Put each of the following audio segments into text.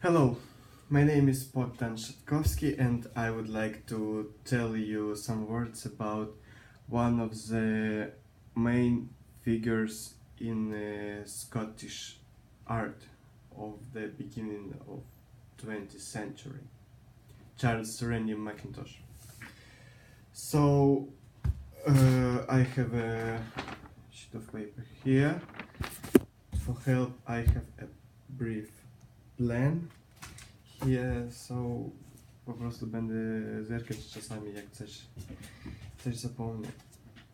Hello, my name is Bohdan Shatkovskyi and I would like to tell you some words about one of the main figures in Scottish art of the beginning of 20th century, Charles Rennie Mackintosh. So I have a sheet of paper here. For help I have a brief plan. Here, so po prostu będę zerkać czasami jak coś zapomnę.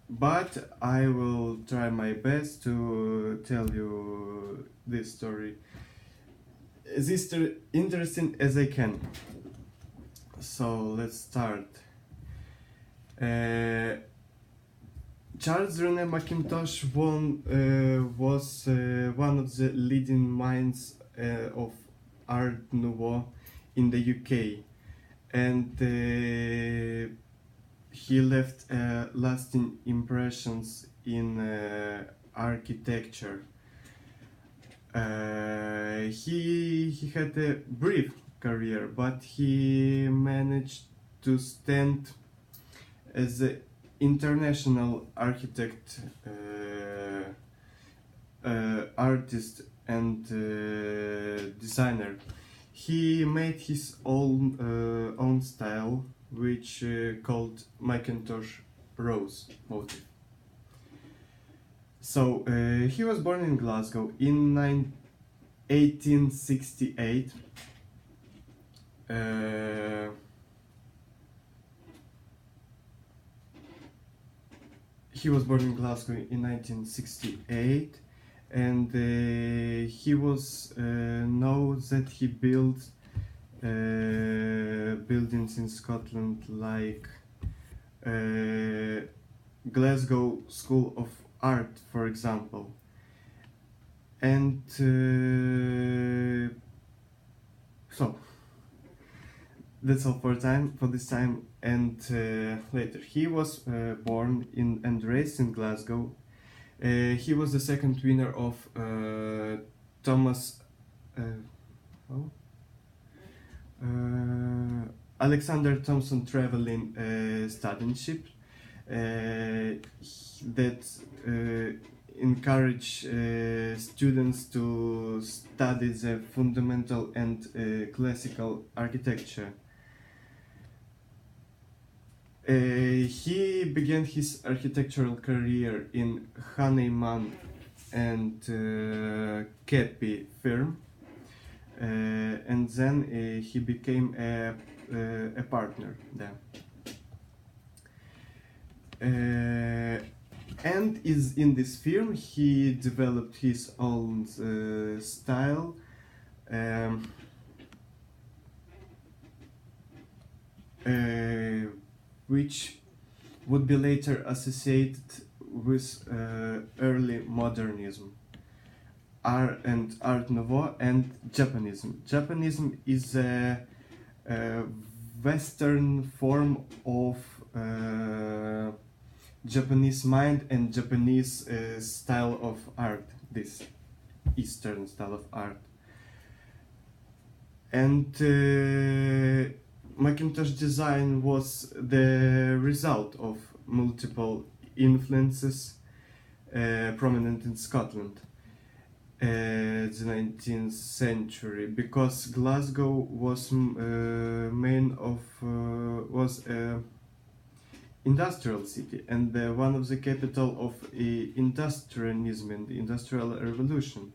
But I will try my best to tell you this story as interesting as I can. So let's start. Charles Rennie Mackintosh was one of the leading minds of Art Nouveau in the UK, and he left lasting impressions in architecture. He had a brief career, but he managed to stand as an international architect, artist and designer. He made his own style, which called Mackintosh Rose motif. So he was born in Glasgow in 1868. He was born in Glasgow in 1968, and he was knows that he built buildings in Scotland like Glasgow School of Art, for example, and so that's all for this time. And later he was born in and raised in Glasgow. He was the second winner of Alexander Thomson Travelling Studentship that encourage students to study the fundamental and classical architecture. He began his architectural career in Hahnemann and Kepi firm, and then he became a partner there. And is in this firm he developed his own style, which would be later associated with early modernism, Art Nouveau, and Japanism. Japanism is a Western form of Japanese mind and Japanese style of art, this Eastern style of art. And Mackintosh design was the result of multiple influences prominent in Scotland the 19th century, because Glasgow was was a industrial city and one of the capital of industrialism and the Industrial Revolution.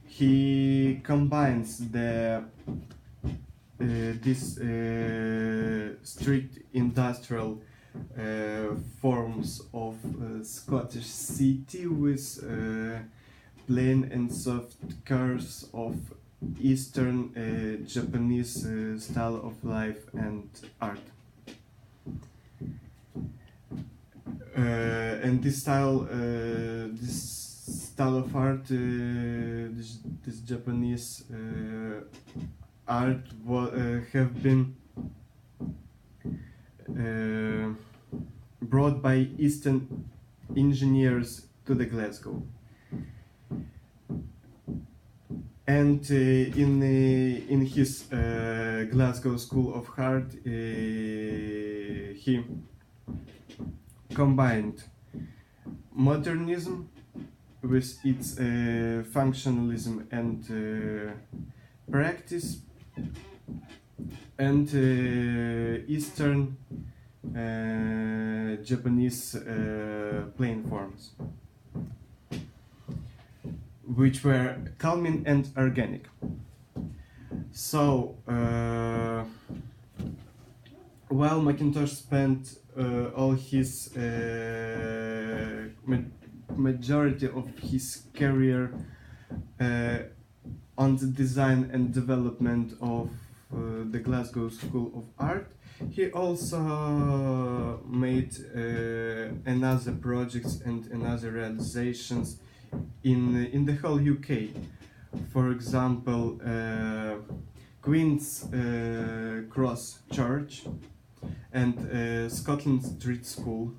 He combines this strict industrial forms of Scottish city with plain and soft curves of Eastern Japanese style of life and art. And this style of art, this Japanese art have been brought by Eastern engineers to the Glasgow. And in his Glasgow School of Art, he combined modernism with its functionalism and practice, and Eastern Japanese plain forms, which were calming and organic. So, while Mackintosh spent all his majority of his career on the design and development of the Glasgow School of Art, he also made another projects and another realizations in the whole UK. For example, Queen's Cross Church and Scotland Street School,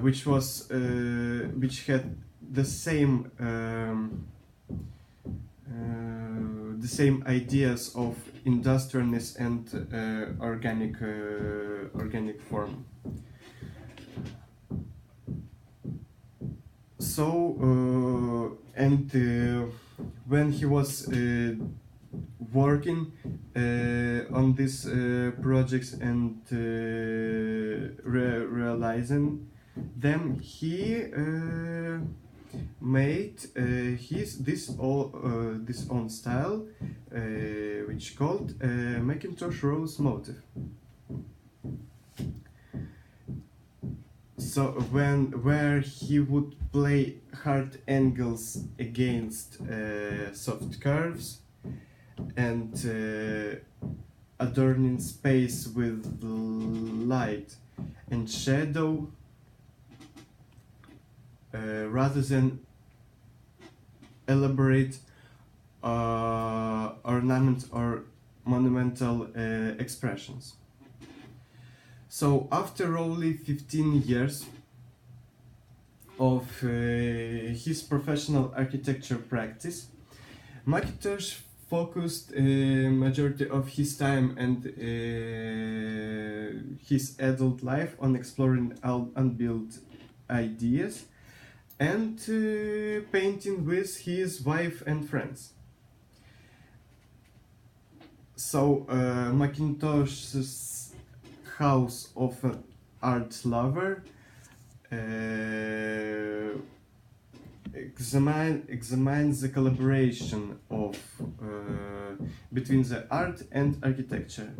which had the same ideas of industrialness and organic form. So when he was working on these projects and realizing them, he made this own style, which called Mackintosh Rose motif. So where he would play hard angles against soft curves, and adorning space with light and shadow, rather than elaborate ornament or monumental expressions. So after only 15 years of his professional architecture practice, Mackintosh focused majority of his time and his adult life on exploring unbuilt ideas and painting with his wife and friends. So Mackintosh's house of an art lover examines the collaboration of between the art and architecture.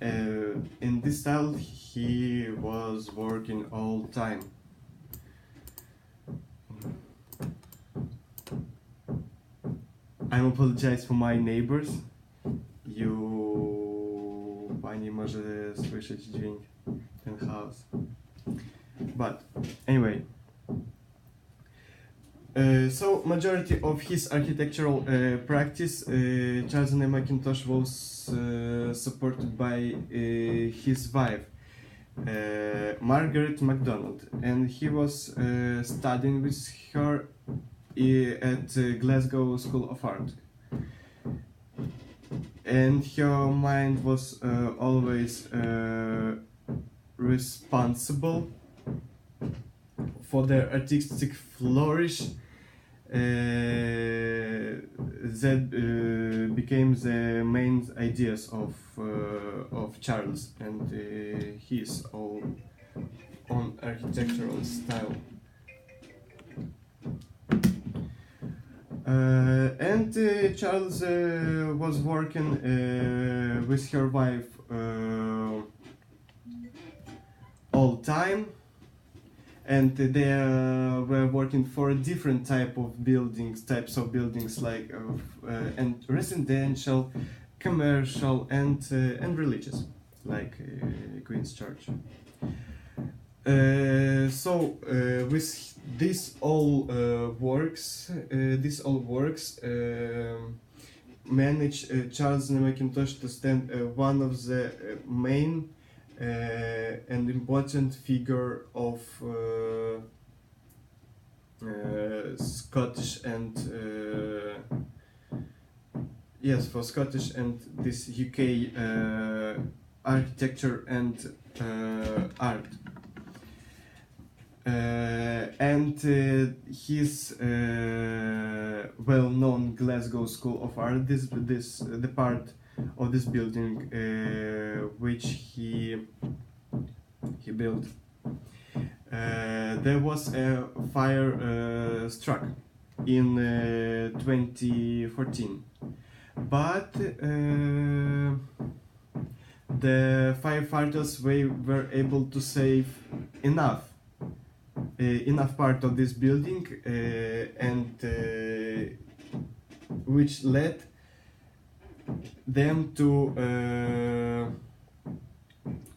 In this style he was working all the time. I apologize for my neighbors. Pani może słyszeć dźwięk ten chaos. But anyway, so majority of his architectural practice, Charles Mackintosh was supported by his wife, Margaret MacDonald, and he was studying with her at Glasgow School of Art. And her mind was always responsible for the artistic flourish that became the main ideas of Charles and his own architectural style. And Charles was working with her wife all time, and they were working for a different types of buildings like and residential, commercial, and religious, like Queen's Church. With these all works managed Charles Mackintosh to stand one of the main an important figure of Scottish and yes, for Scottish and this UK architecture and art. And his well-known Glasgow School of Art, the part of this building which he built. There was a fire struck in 2014, but the firefighters were able to save enough part of this building, and which led them to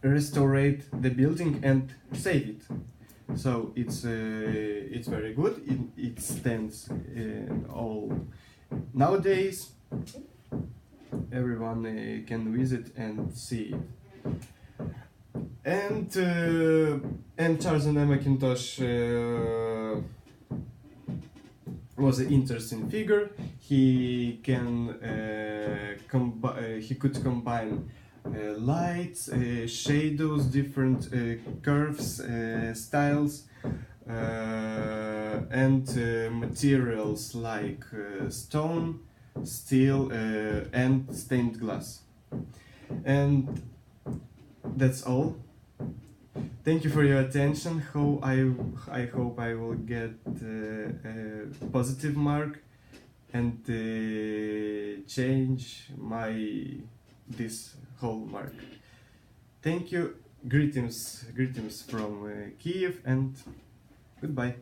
restore the building and save it. So it's very good. It stands all nowadays. Everyone can visit and see it. And Charles and Mackintosh was an interesting figure. He can he could combine lights, shadows, different curves, styles, and materials like stone, steel, and stained glass. And that's all. Thank you for your attention. I hope I will get a positive mark and change this whole mark. Thank you. Greetings from Kiev, and goodbye.